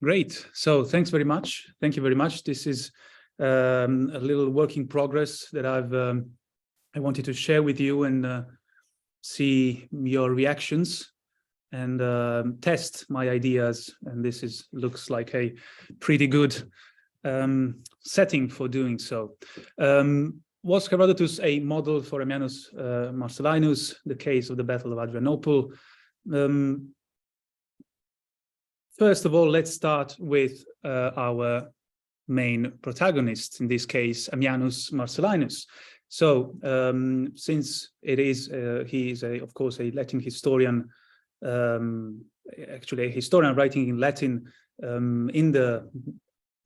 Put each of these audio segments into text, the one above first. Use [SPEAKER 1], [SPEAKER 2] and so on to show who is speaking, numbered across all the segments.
[SPEAKER 1] Great. So thanks very much. Thank you very much. This is a little work in progress that I wanted to share with you and see your reactions and test my ideas. And this looks like a pretty good setting for doing so. Was Herodotus a model for Ammianus Marcellinus, the case of the Battle of Adrianople? First of all, let's start with our main protagonist, in this case, Ammianus Marcellinus. So, since it is, he is, of course, a Latin historian, actually a historian writing in Latin in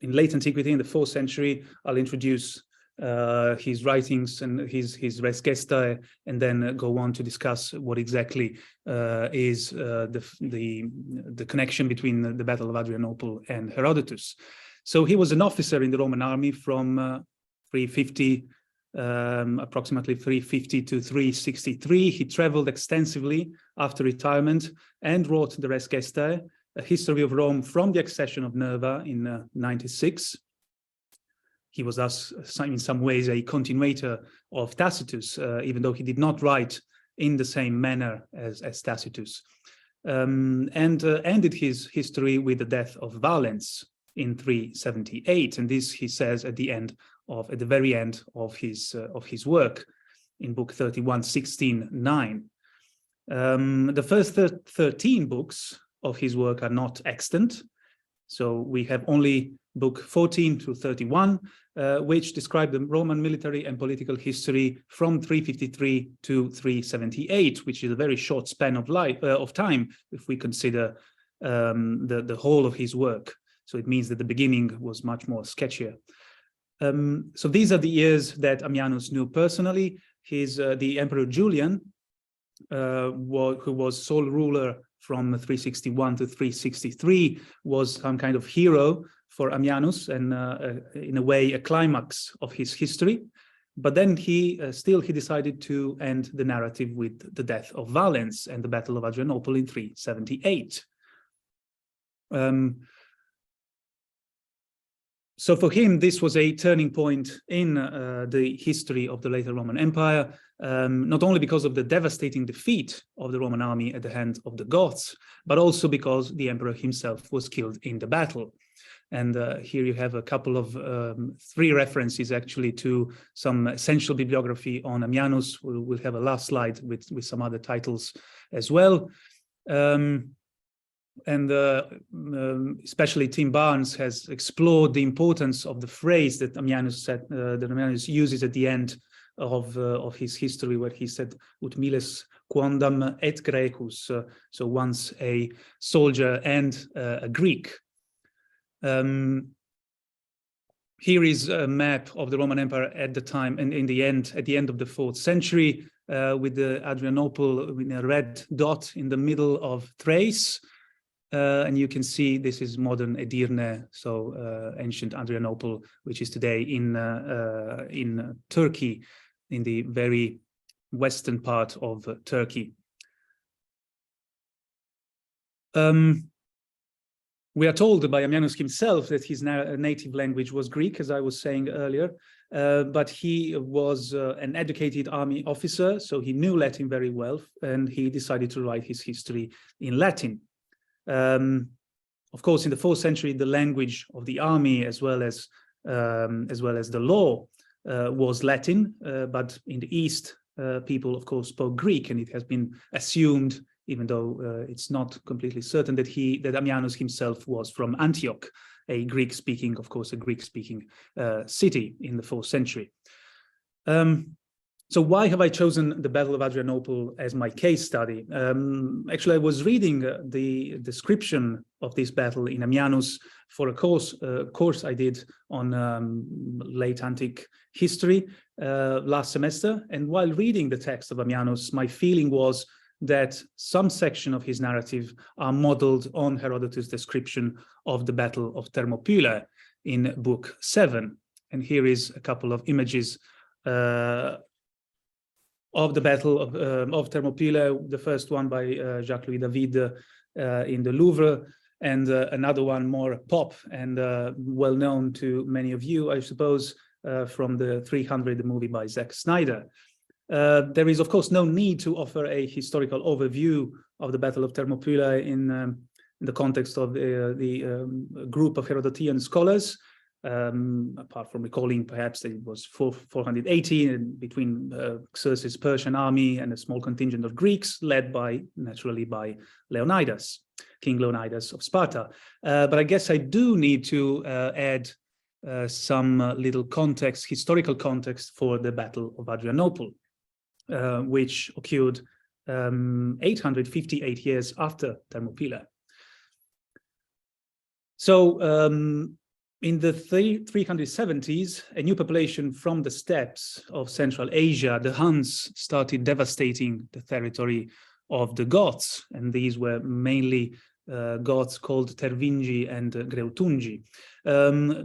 [SPEAKER 1] late antiquity, in the 4th century, I'll introduce his writings and his Res Gestae, and then go on to discuss what exactly is the connection between the Battle of Adrianople and Herodotus. So he was an officer in the Roman army from 350, approximately 350 to 363. He traveled extensively after retirement and wrote the Res Gestae, a history of Rome from the accession of Nerva in 96. He was thus, in some ways, a continuator of Tacitus, even though he did not write in the same manner as Tacitus, and ended his history with the death of Valens in 378. And this he says at the very end of his work in book 31:16-9. The first 13 books of his work are not extant, so we have only book 14 to 31, which describe the Roman military and political history from 353 to 378, which is a very short span of time if we consider the whole of his work. So it means that the beginning was much more sketchier. So these are the years that Ammianus knew personally. The Emperor Julian, who was sole ruler from 361 to 363, was some kind of hero for Ammianus and in a way a climax of his history. But then he decided to end the narrative with the death of Valens and the Battle of Adrianople in 378. So for him, this was a turning point in the history of the later Roman Empire, not only because of the devastating defeat of the Roman army at the hand of the Goths, but also because the emperor himself was killed in the battle. And here you have a couple of 3 references actually to some essential bibliography on Ammianus. We'll have a last slide with some other titles as well. Especially Tim Barnes has explored the importance of the phrase that Ammianus uses at the end of his history, where he said, "Ut miles quondam et Graecus," so once a soldier and a Greek. Here is a map of the Roman Empire at the time, and at the end of the 4th century, with the Adrianople with a red dot in the middle of Thrace. And you can see this is modern Edirne, so ancient Adrianople, which is today in Turkey, in the very western part of Turkey. We are told by Ammianus himself that his native language was Greek, as I was saying earlier, but he was an educated army officer, so he knew Latin very well, and he decided to write his history in Latin. Of course, in the 4th century, the language of the army, as well as the law, was Latin, but in the East, people, of course, spoke Greek, and it has been assumed, even though it's not completely certain, that Ammianus himself was from Antioch, a Greek-speaking city in the 4th century. So why have I chosen the Battle of Adrianople as my case study? Actually, I was reading the description of this battle in Ammianus for a course I did on late antique history last semester. And while reading the text of Ammianus, my feeling was that some section of his narrative are modeled on Herodotus' description of the Battle of Thermopylae in book 7. And here is a couple of images of the Battle of Thermopylae, the first one by Jacques-Louis David in the Louvre. and another one more pop and well known to many of you, I suppose, from the 300, the movie by Zack Snyder. There is, of course, no need to offer a historical overview of the Battle of Thermopylae in the context of the group of Herodotean scholars, apart from recalling perhaps that it was 480 between Xerxes' Persian army and a small contingent of Greeks, led naturally by Leonidas, King Leonidas of Sparta. But I guess I do need to add some little context, historical context for the Battle of Adrianople, which occurred 858 years after Thermopylae. So in the 370s, a new population from the steppes of Central Asia, the Huns, started devastating the territory of the Goths, and these were mainly Goths called Tervingi and Greutungi.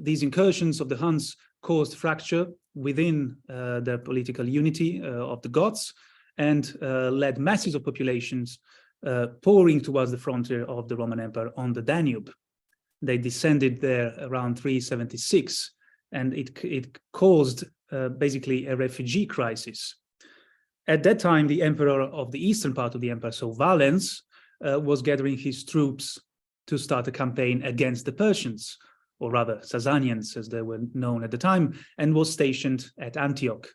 [SPEAKER 1] These incursions of the Huns caused fracture within the political unity of the Goths and led masses of populations pouring towards the frontier of the Roman Empire on the Danube. They descended there around 376, and it caused basically a refugee crisis. At that time, the emperor of the eastern part of the empire, so Valens, was gathering his troops to start a campaign against the Persians, or rather Sasanians as they were known at the time, and was stationed at Antioch.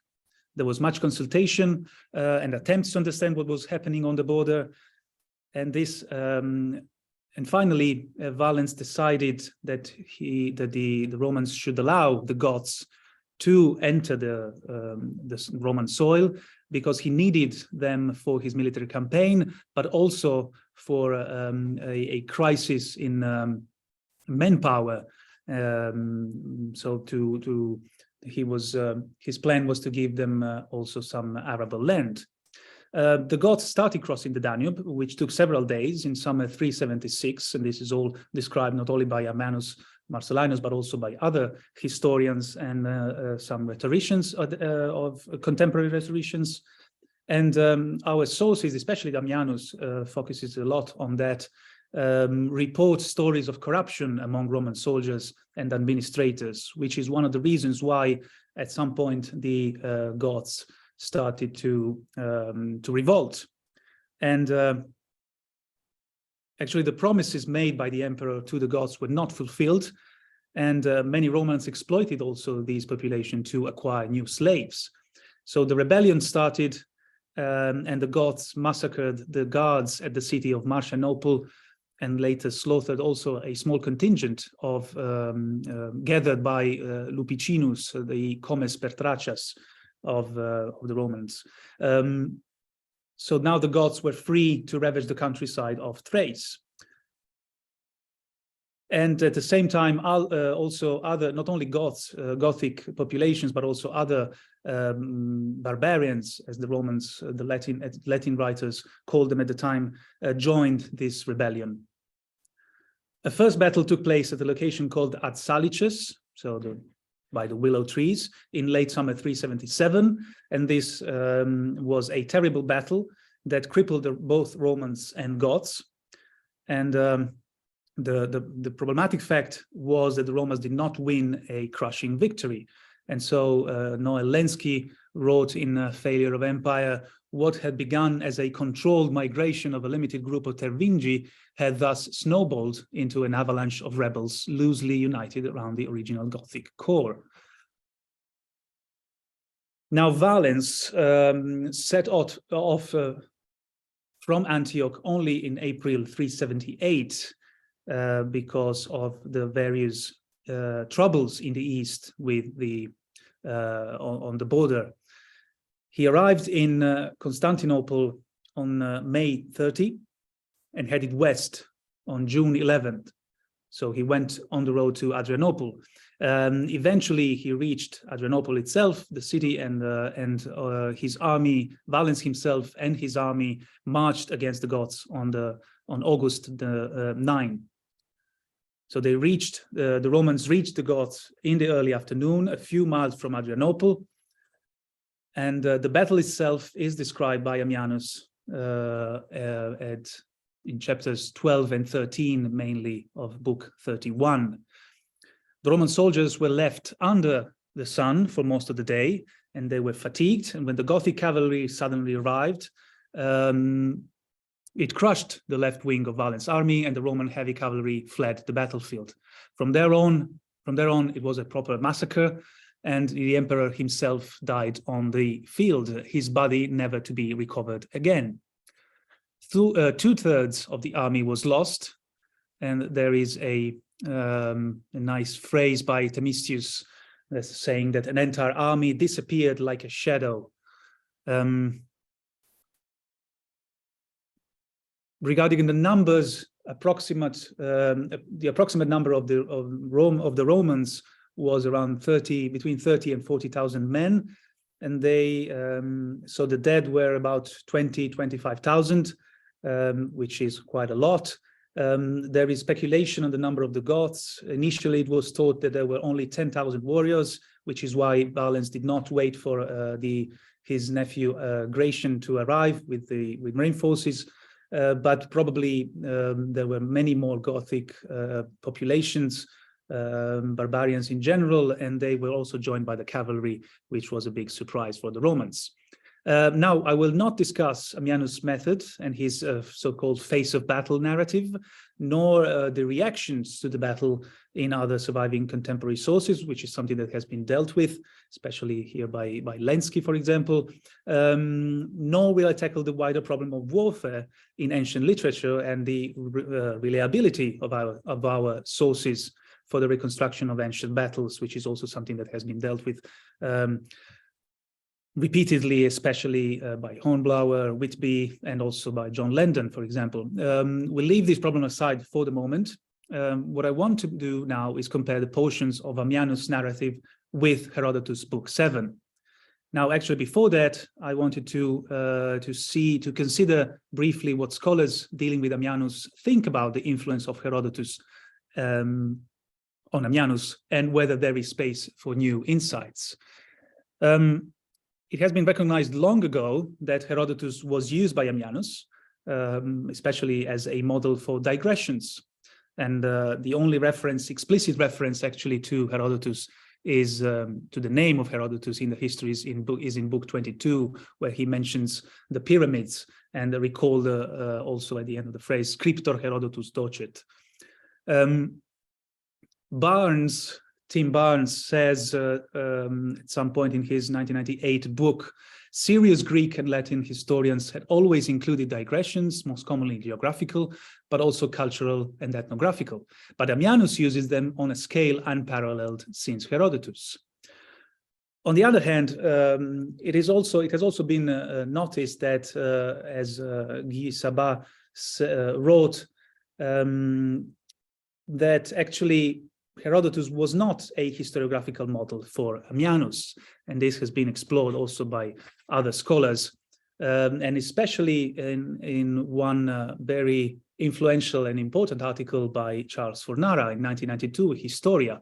[SPEAKER 1] There was much consultation and attempts to understand what was happening on the border, and this and finally, Valens decided that the Romans should allow the Goths to enter the Roman soil, because he needed them for his military campaign, but also for a crisis in manpower. So his plan was to give them also some arable land. The Goths started crossing the Danube, which took several days in summer 376, and this is all described not only by Ammianus Marcellinus, but also by other historians and some rhetoricians of contemporary rhetoricians. And our sources, especially Ammianus, focuses a lot on that, report stories of corruption among Roman soldiers and administrators, which is one of the reasons why at some point the Goths started to revolt. And actually the promises made by the emperor to the Goths were not fulfilled, and many Romans exploited also these populations to acquire new slaves. So the rebellion started, and the Goths massacred the guards at the city of Marcianople, and later slaughtered also a small contingent of gathered by Lupicinus, the comes pertrachas of the Romans. So now the Goths were free to ravage the countryside of Thrace. And at the same time, also other, not only Goths, Gothic populations, but also other barbarians, as the Romans, the Latin writers called them at the time, joined this rebellion. A first battle took place at a location called Ad Salices, so by the willow trees, in late summer 377, and this was a terrible battle that crippled both Romans and Goths. And the problematic fact was that the Romans did not win a crushing victory. And so Noel Lenski wrote in Failure of Empire, what had begun as a controlled migration of a limited group of Tervingi had thus snowballed into an avalanche of rebels loosely united around the original Gothic core. Now Valens set off from Antioch only in April 378 because of the various troubles in the east with the on the border. He arrived in Constantinople on May 30 and headed west on June 11th. So he went on the road to Adrianople. Eventually, he reached Adrianople itself, the city, and his army, Valens himself and his army, marched against the Goths on August the 9th. So they reached, the Romans reached the Goths in the early afternoon, a few miles from Adrianople. And the battle itself is described by Ammianus in chapters 12 and 13, mainly of book 31. The Roman soldiers were left under the sun for most of the day, and they were fatigued. And when the Gothic cavalry suddenly arrived, it crushed the left wing of Valens' army, and the Roman heavy cavalry fled the battlefield. From there on, it was a proper massacre, and the emperor himself died on the field, his body never to be recovered again. Two-thirds of the army was lost, and there is a nice phrase by Themistocles that's saying that an entire army disappeared like a shadow. Regarding the numbers, the approximate number of the Romans was around between 30 and 40,000 men, and so the dead were about 25,000, which is quite a lot. There is speculation on the number of the Goths. Initially, it was thought that there were only 10,000 warriors, which is why Valens did not wait for his nephew Gratian to arrive with marine forces. But probably there were many more Gothic populations, barbarians in general, and they were also joined by the cavalry, which was a big surprise for the Romans. Now, I will not discuss Ammianus' method and his so-called face of battle narrative, nor the reactions to the battle in other surviving contemporary sources, which is something that has been dealt with, especially here by Lenski, for example. Nor will I tackle the wider problem of warfare in ancient literature and the reliability of our sources for the reconstruction of ancient battles, which is also something that has been dealt with repeatedly, especially by Hornblower, Whitby, and also by John Landon, for example. We'll leave this problem aside for the moment. What I want to do now is compare the portions of Ammianus' narrative with Herodotus' Book 7. Now, actually, before that, I wanted to consider briefly what scholars dealing with Ammianus think about the influence of Herodotus on Ammianus and whether there is space for new insights. It has been recognized long ago that Herodotus was used by Ammianus, especially as a model for digressions. And the only explicit reference actually to Herodotus is to the name of Herodotus in the Histories is in book 22, where he mentions the pyramids and recalled also at the end of the phrase, Scriptor Herodotus docet. Tim Barnes says at some point in his 1998 book, serious Greek and Latin historians had always included digressions, most commonly geographical, but also cultural and ethnographical. But Ammianus uses them on a scale unparalleled since Herodotus. On the other hand, it has also been noticed that, as Guy Sabat wrote, that actually Herodotus was not a historiographical model for Ammianus, and this has been explored also by other scholars, and especially in one very influential and important article by Charles Fornara in 1992, Historia,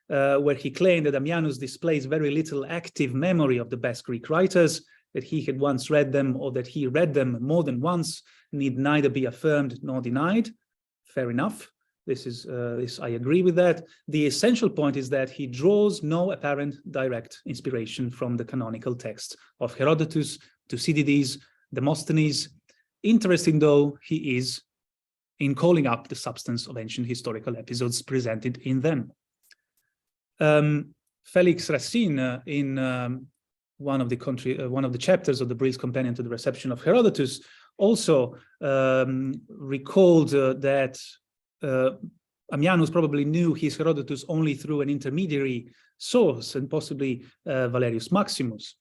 [SPEAKER 1] where he claimed that Ammianus displays very little active memory of the best Greek writers, that he had once read them or that he read them more than once need neither be affirmed nor denied. Fair enough. This I agree with that. The essential point is that he draws no apparent direct inspiration from the canonical texts of Herodotus, Thucydides, Demosthenes. Interesting though he is in calling up the substance of ancient historical episodes presented in them. Felix Racine, in one of the chapters of the Brief's Companion to the Reception of Herodotus, also recalled that Ammianus probably knew his Herodotus only through an intermediary source, and possibly Valerius Maximus.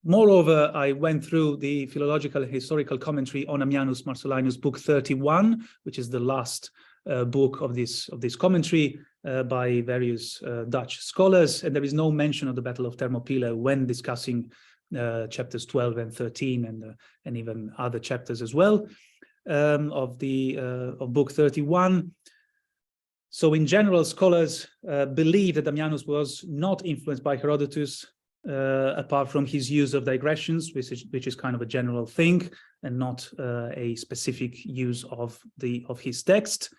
[SPEAKER 1] Moreover, I went through the philological and historical commentary on Ammianus Marcellinus, book 31, which is the last book of this commentary by various Dutch scholars, and there is no mention of the Battle of Thermopylae when discussing chapters 12 and 13 and even other chapters as well. Of book 31. So in general, scholars believe that Ammianus was not influenced by Herodotus, apart from his use of digressions, which is kind of a general thing and not a specific use of his text.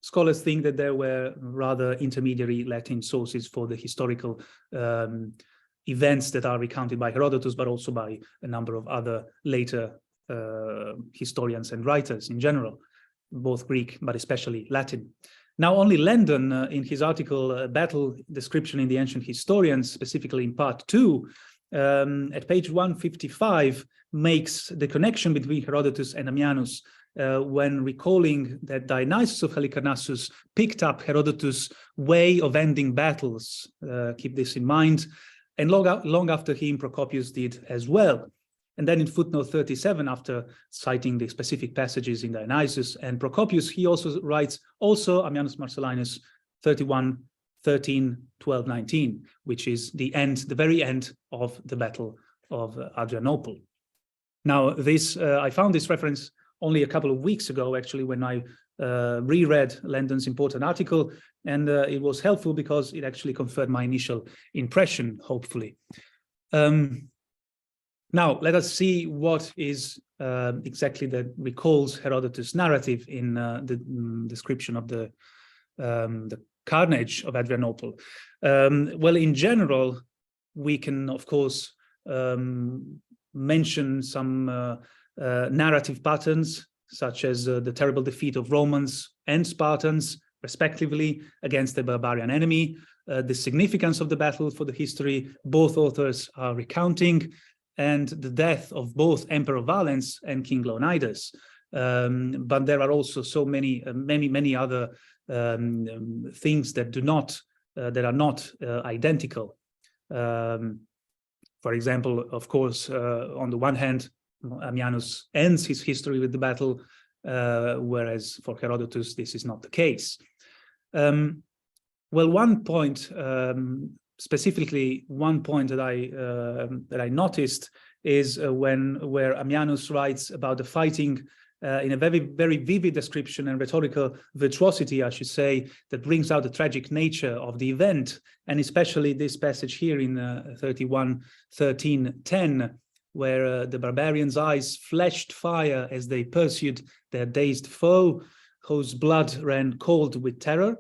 [SPEAKER 1] Scholars think that there were rather intermediary Latin sources for the historical events that are recounted by Herodotus, but also by a number of other later historians and writers in general, both Greek, but especially Latin. Now, only Landon, in his article, Battle Description in the Ancient Historians, specifically in part 2, at page 155, makes the connection between Herodotus and Ammianus when recalling that Dionysius of Halicarnassus picked up Herodotus' way of ending battles. Keep this in mind. And long after him, Procopius did as well. And then in footnote 37, after citing the specific passages in Dionysius and Procopius, he also writes, also Ammianus Marcellinus 31, 13, 12, 19, which is the very end of the Battle of Adrianople. Now, I found this reference only a couple of weeks ago, actually, when I reread Landon's important article, and it was helpful because it actually confirmed my initial impression, hopefully. Now, let us see what is exactly that recalls Herodotus' narrative in the description of the carnage of Adrianople. Well, in general, we can, of course, mention some narrative patterns, such as the terrible defeat of Romans and Spartans, respectively, against the barbarian enemy, the significance of the battle for the history both authors are recounting, and the death of both Emperor Valens and King Leonidas. But there are also so many other things that are not identical. For example, of course, on the one hand, Ammianus ends his history with the battle, whereas for Herodotus this is not the case. Well, one point, specifically one point that I noticed is where Ammianus writes about the fighting in a very, very vivid description and rhetorical virtuosity, I should say, that brings out the tragic nature of the event, and especially this passage here in 31:13-10, where the barbarians' eyes flashed fire as they pursued their dazed foe, whose blood ran cold with terror.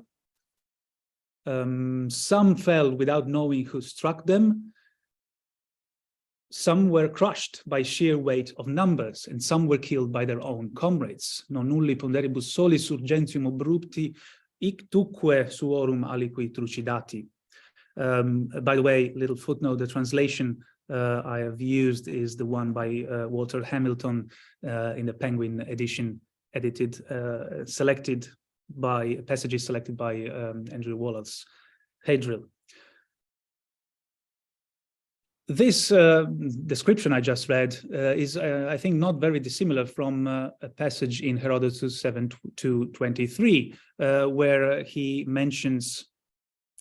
[SPEAKER 1] Some fell without knowing who struck them. Some were crushed by sheer weight of numbers, and some were killed by their own comrades. Non nulli ponderibus solis urgentium obrupti, ictuque suorum aliqui trucidati. By the way, little footnote, the translation I have used is the one by Walter Hamilton in the Penguin edition, passages selected by Andrew Wallace Hadrill. This description I just read is, I think, not very dissimilar from a passage in Herodotus 7:23, where he mentions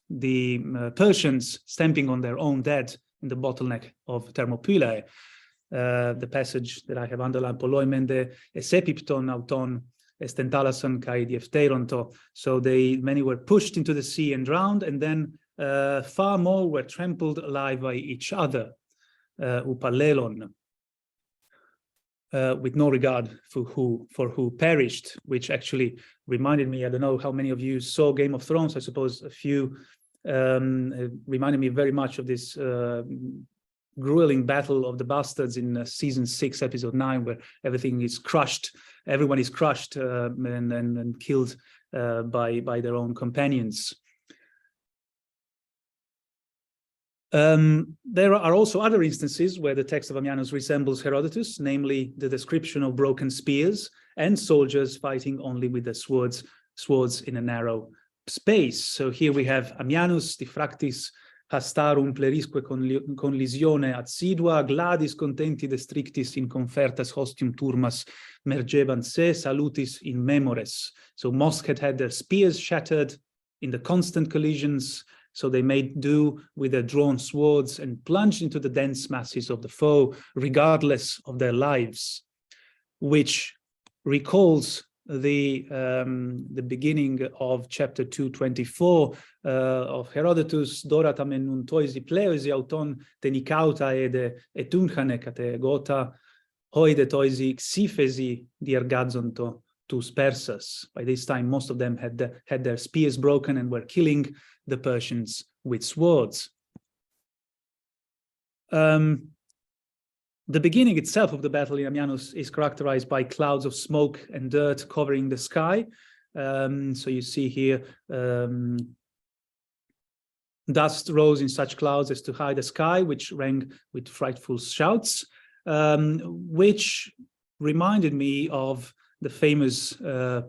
[SPEAKER 1] the Persians stamping on their own dead in the bottleneck of Thermopylae. The passage that I have underlined, Poloimende esepipton auton estentalason kai diephteironto. So many were pushed into the sea and drowned, and then far more were trampled alive by each other, upallelon, with no regard for who perished, which actually reminded me, I don't know how many of you saw Game of Thrones, I suppose a few, reminded me very much of this grueling battle of the bastards in season 6, episode 9, where everyone is crushed and killed by their own companions. There are also other instances where the text of Ammianus resembles Herodotus, namely the description of broken spears and soldiers fighting only with their swords in a narrow space. So here we have Ammianus diffractis hastarum plerisque conlisione assidua, gladis contenti destrictis in confertas hostium turmas mergebant se salutis in memores. So most had their spears shattered in the constant collisions, so they made do with their drawn swords and plunged into the dense masses of the foe, regardless of their lives, which recalls the beginning of chapter 224 of Herodotus, Dora tamen toisi pleoisi auton tenikauta etunchane kate gota hoide toisi xifesi diergadzonto tus Persas. By this time, most of them had their spears broken and were killing the Persians with swords. The beginning itself of the battle in Ammianus is characterized by clouds of smoke and dirt covering the sky. So you see here, dust rose in such clouds as to hide the sky, which rang with frightful shouts, which reminded me of the famous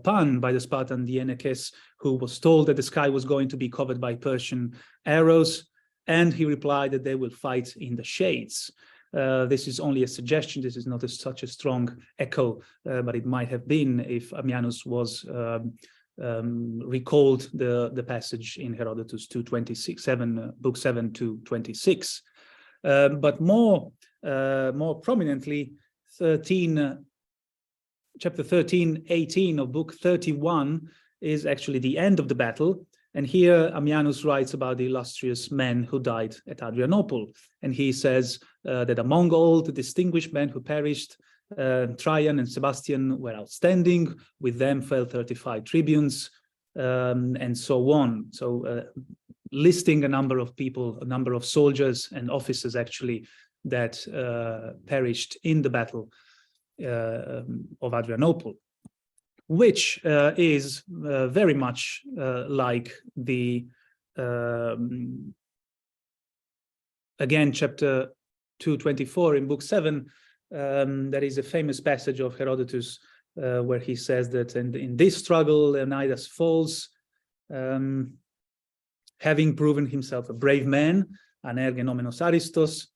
[SPEAKER 1] pun by the Spartan Dienekes, who was told that the sky was going to be covered by Persian arrows, and he replied that they will fight in the shades. This is only a suggestion. This is not such a strong echo, but it might have been if Ammianus was recalled the passage in Herodotus 2:26, book 7 to 26. But more prominently, chapter 13:18 of book 31 is actually the end of the battle. And here Ammianus writes about the illustrious men who died at Adrianople. And he says that among all the distinguished men who perished, Trajan and Sebastian were outstanding. With them fell 35 tribunes, and so on. So listing a number of people, a number of soldiers and officers actually that perished in the battle of Adrianople, which is very much like the, again, chapter 224 in book 7, there is a famous passage of Herodotus where he says that in this struggle, Leonidas falls, having proven himself a brave man, anergenomenos Aristos,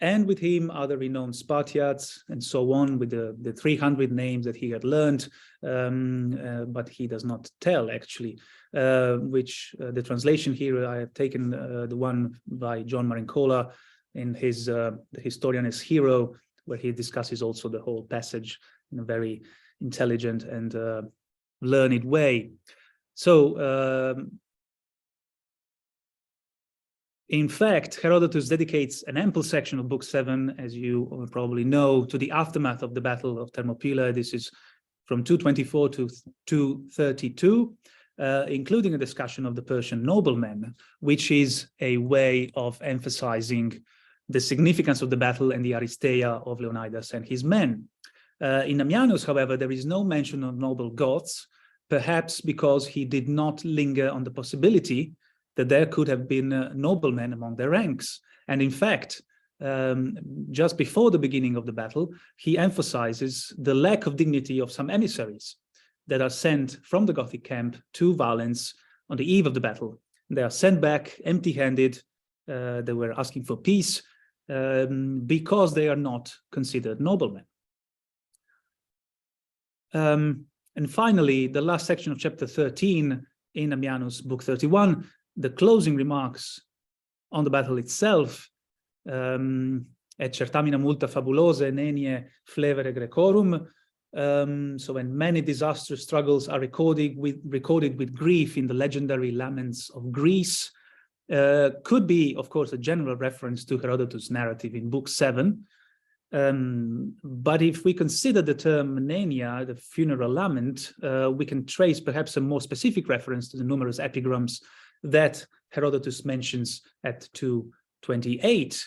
[SPEAKER 1] and with him other renowned Spartiates, and so on, with the 300 names that he had learned, but he does not tell, actually, which the translation here, I have taken the one by John Marincola in his the Historian's Hero, where he discusses also the whole passage in a very intelligent and learned way. So, in fact, Herodotus dedicates an ample section of book 7, as you probably know, to the aftermath of the Battle of Thermopylae. This is from 224 to 232, including a discussion of the Persian noblemen, which is a way of emphasizing the significance of the battle and the aristeia of Leonidas and his men. In Ammianus, however, there is no mention of noble Goths, perhaps because he did not linger on the possibility that there could have been noblemen among their ranks. And in fact, just before the beginning of the battle, he emphasizes the lack of dignity of some emissaries that are sent from the Gothic camp to Valens on the eve of the battle. They are sent back empty-handed. They were asking for peace because they are not considered noblemen. And finally, the last section of chapter 13 in Ammianus, book 31, the closing remarks on the battle itself, et certamina multa fabulose nenie flevere Grecorum. So when many disastrous struggles are recorded with grief in the legendary laments of Greece, could be, of course, a general reference to Herodotus' narrative in book 7. But if we consider the term nenia, the funeral lament, we can trace perhaps a more specific reference to the numerous epigrams that Herodotus mentions at 228,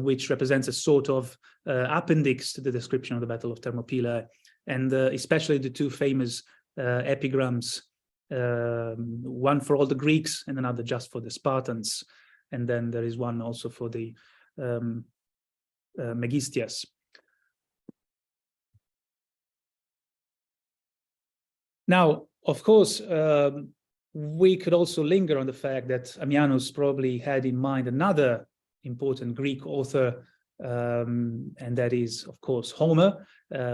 [SPEAKER 1] which represents a sort of appendix to the description of the Battle of Thermopylae, and especially the two famous epigrams, one for all the Greeks and another just for the Spartans. And then there is one also for the Megistias. Now, of course, we could also linger on the fact that Ammianus probably had in mind another important Greek author, and that is, of course, Homer,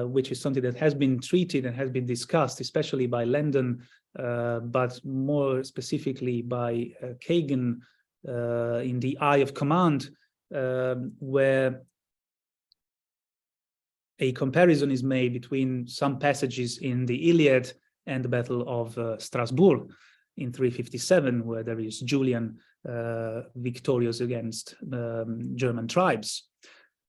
[SPEAKER 1] which is something that has been treated and has been discussed, especially by Landon, but more specifically by Kagan in The Eye of Command, where a comparison is made between some passages in the Iliad and the Battle of Strasbourg in 357, where there is Julian victorious against German tribes.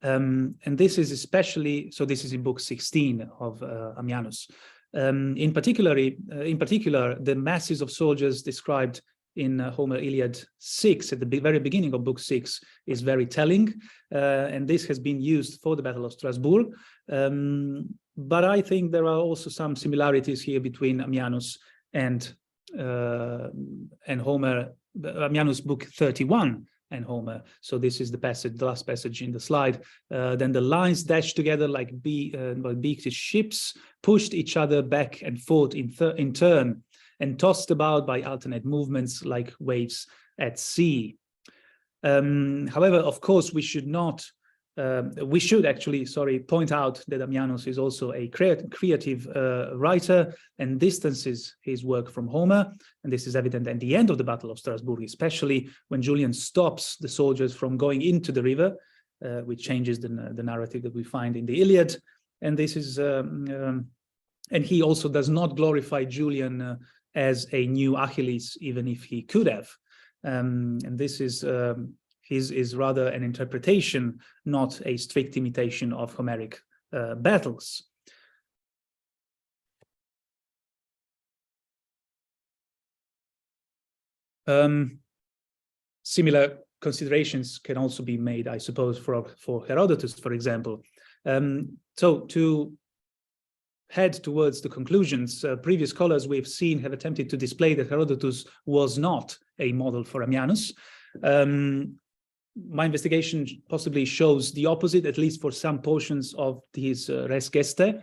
[SPEAKER 1] And this is especially, so this is in book 16 of Ammianus. In particular, the masses of soldiers described in Homer Iliad 6 at the very beginning of book 6 is very telling, and this has been used for the Battle of Strasbourg. But I think there are also some similarities here between Ammianus and Homer, Ammianus book 31 and Homer. So this is the passage, the last passage in the slide. Then the lines dashed together like beaked ships, pushed each other back and forth in turn, and tossed about by alternate movements like waves at sea. However, of course, we should actually point out that Ammianus is also a creative writer and distances his work from Homer. And this is evident at the end of the Battle of Strasbourg, especially when Julian stops the soldiers from going into the river, which changes the narrative that we find in the Iliad. And this is, and he also does not glorify Julian as a new Achilles, even if he could have. And this is rather an interpretation, not a strict imitation of Homeric battles. Similar considerations can also be made, I suppose, for Herodotus, for example. So to head towards the conclusions, previous scholars we've seen have attempted to display that Herodotus was not a model for Ammianus. My investigation possibly shows the opposite, at least for some portions of his Res Gestae.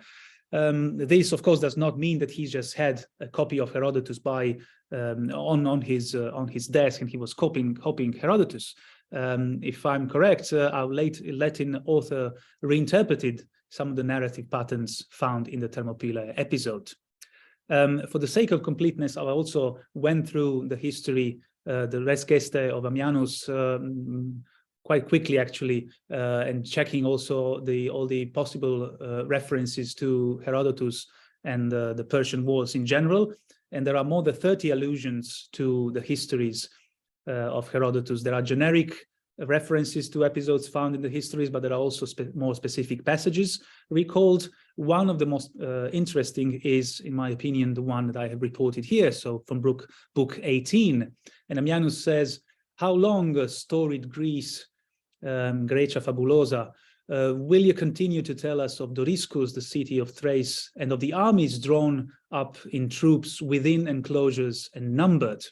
[SPEAKER 1] This, of course, does not mean that he just had a copy of Herodotus on his desk and he was copying Herodotus. If I'm correct, our Latin author reinterpreted some of the narrative patterns found in the Thermopylae episode. For the sake of completeness, I also went through the history, the Res Gestae of Ammianus quite quickly, actually, and checking also all the possible references to Herodotus and the Persian Wars in general. And there are more than 30 allusions to the histories of Herodotus. There are generic references to episodes found in the histories, but there are also more specific passages recalled. One of the most interesting is, in my opinion, the one that I have reported here. So from book 18, and Ammianus says, "How long, storied Greece, Grecia fabulosa, will you continue to tell us of Doriscus, the city of Thrace, and of the armies drawn up in troops within enclosures and numbered?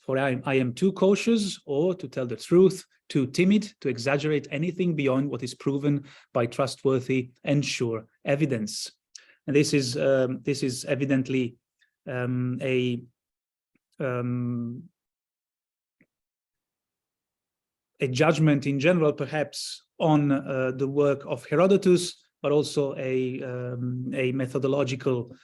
[SPEAKER 1] For I am too cautious, or to tell the truth, too timid to exaggerate anything beyond what is proven by trustworthy and sure evidence." And this is evidently a judgment in general, perhaps, on the work of Herodotus, but also a methodological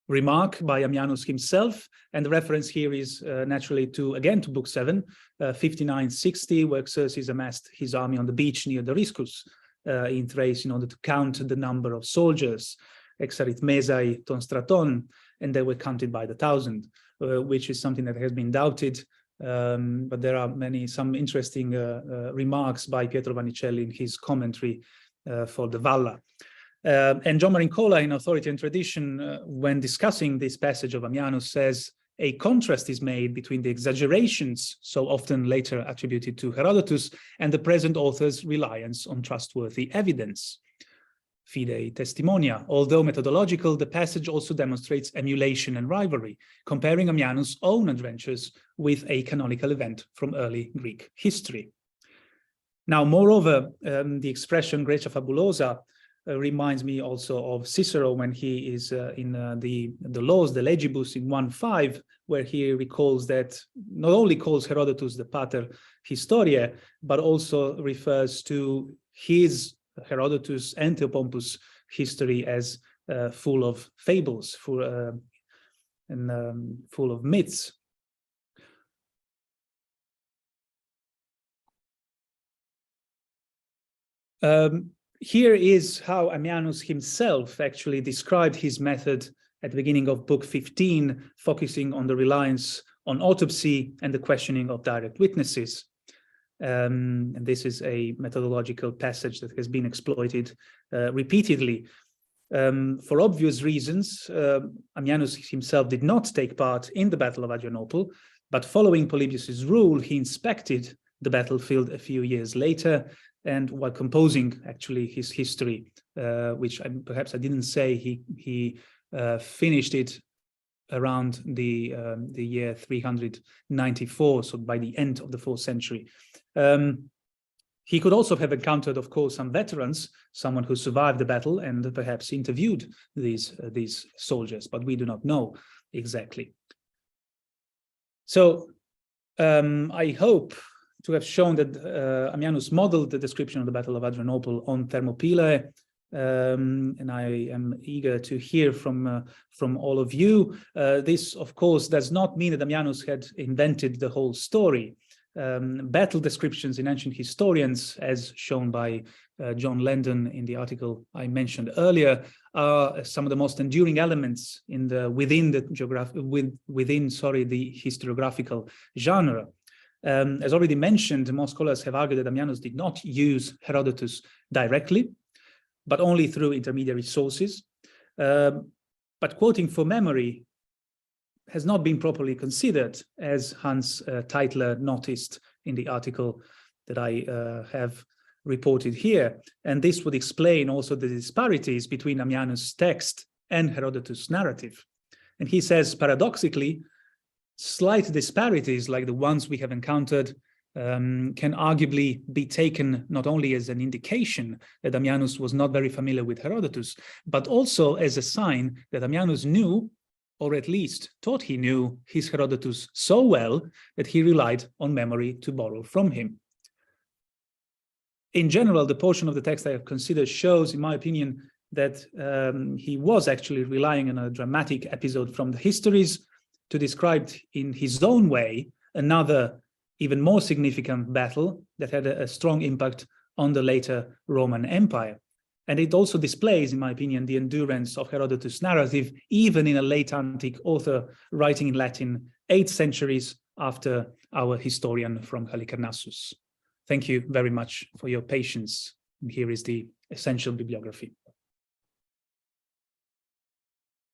[SPEAKER 1] remark by Ammianus himself. And the reference here is naturally to book 7, 5960, where Xerxes amassed his army on the beach near Doriscus in Thrace in order to count the number of soldiers, exarithmesai ton straton, and they were counted by the 1,000, which is something that has been doubted. But there are some interesting remarks by Pietro Vannicelli in his commentary for the Valla. And John Marincola, in Authority and Tradition, when discussing this passage of Ammianus, says a contrast is made between the exaggerations so often later attributed to Herodotus and the present author's reliance on trustworthy evidence. Fidei testimonia. Although methodological, the passage also demonstrates emulation and rivalry, comparing Ammianus' own adventures with a canonical event from early Greek history. Now, moreover, the expression Grecia fabulosa reminds me also of Cicero when he is in the Laws, the Legibus in 1:5, where he recalls that not only calls Herodotus the pater historiae, but also refers to his Herodotus and Theopompus history as full of fables, full of myths. here is how Ammianus himself actually described his method at the beginning of book 15, focusing on the reliance on autopsy and the questioning of direct witnesses. And this is a methodological passage that has been exploited repeatedly. For obvious reasons, Ammianus himself did not take part in the Battle of Adrianople, but following Polybius's rule, he inspected the battlefield a few years later, and while composing actually his history, which perhaps I didn't say, he finished it around the year 394, so by the end of the 4th century. He could also have encountered, of course, some veterans, someone who survived the battle and perhaps interviewed these soldiers, but we do not know exactly. So I hope to have shown that Ammianus modeled the description of the Battle of Adrianople on Thermopylae, and I am eager to hear from all of you. This, of course, does not mean that Ammianus had invented the whole story. Battle descriptions in ancient historians, as shown by John Landon in the article I mentioned earlier, are some of the most enduring elements in within the historiographical genre. As already mentioned, most scholars have argued that Ammianus did not use Herodotus directly, but only through intermediary sources. But quoting from memory has not been properly considered, as Hans Teitler noticed in the article that I have reported here. And this would explain also the disparities between Ammianus' text and Herodotus' narrative. And he says, paradoxically, slight disparities like the ones we have encountered can arguably be taken not only as an indication that Ammianus was not very familiar with Herodotus, but also as a sign that Ammianus knew, or at least thought he knew, his Herodotus so well that he relied on memory to borrow from him. In general, the portion of the text I have considered shows, in my opinion, that he was actually relying on a dramatic episode from the Histories to describe in his own way another, even more significant battle that had a strong impact on the later Roman Empire. And it also displays, in my opinion, the endurance of Herodotus' narrative, even in a late antique author writing in Latin 8 centuries after our historian from Halicarnassus. Thank you very much for your patience. And here is the essential bibliography.